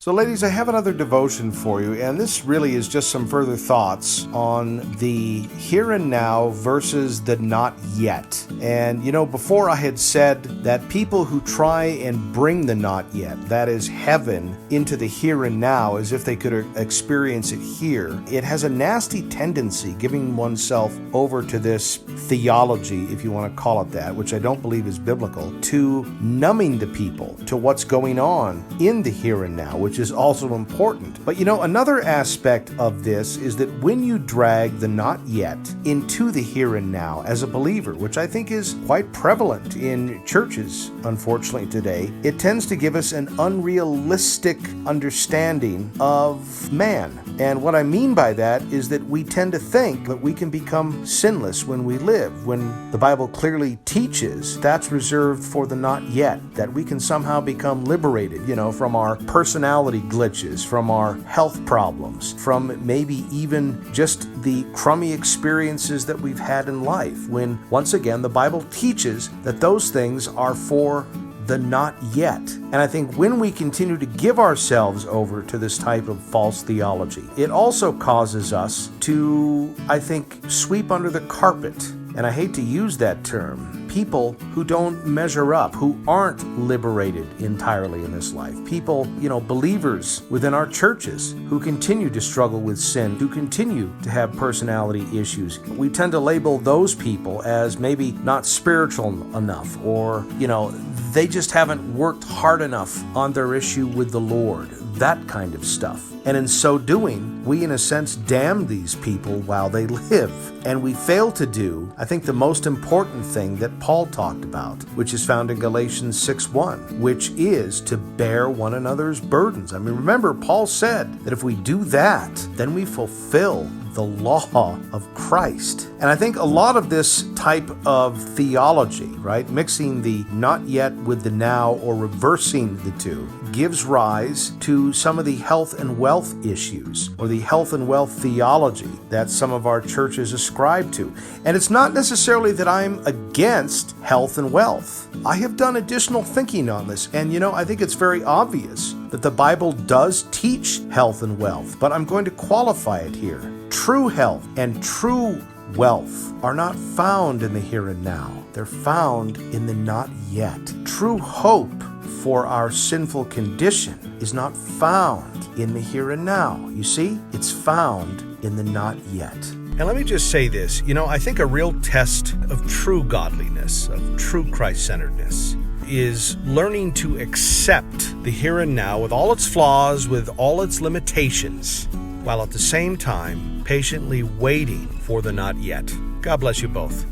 So ladies, I have another devotion for you, and this really is just some further thoughts on the here and now versus the not yet. And before I had said that people who try and bring the not yet, that is heaven, into the here and now as if they could experience it here, it has a nasty tendency, giving oneself over to this theology, if you want to call it that, which I don't believe is biblical, to numbing the people to what's going on in the here and now, which is also important. But another aspect of this is that when you drag the not yet into the here and now as a believer, which I think is quite prevalent in churches, unfortunately today, it tends to give us an unrealistic understanding of man. And what I mean by that is that we tend to think that we can become sinless when we live, when the Bible clearly teaches that's reserved for the not yet, that we can somehow become liberated, from our personality glitches, from our health problems, from maybe even just the crummy experiences that we've had in life, when, once again, the Bible teaches that those things are for the not yet. And I think when we continue to give ourselves over to this type of false theology, it also causes us to, I think, sweep under the carpet, and I hate to use that term, people who don't measure up, who aren't liberated entirely in this life. People, believers within our churches who continue to struggle with sin, who continue to have personality issues. We tend to label those people as maybe not spiritual enough, or, they just haven't worked hard enough on their issue with the Lord, that kind of stuff. And in so doing, we in a sense damn these people while they live. And we fail to do, I think, the most important thing that Paul talked about, which is found in Galatians 6:1, which is to bear one another's burdens. I mean, remember, Paul said that if we do that, then we fulfill the law of Christ. And I think a lot of this type of theology, right, mixing the not yet with the now or reversing the two, gives rise to some of the health and wealth issues, or the health and wealth theology that some of our churches ascribe to. And it's not necessarily that I'm against health and wealth. I have done additional thinking on this, and I think it's very obvious that the Bible does teach health and wealth, but I'm going to qualify it here. True health and true wealth are not found in the here and now. They're found in the not yet. True hope for our sinful condition is not found in the here and now. You see, it's found in the not yet. And let me just say this, I think a real test of true godliness, of true Christ-centeredness, is learning to accept the here and now with all its flaws, with all its limitations, while at the same time patiently waiting for the not yet. God bless you both.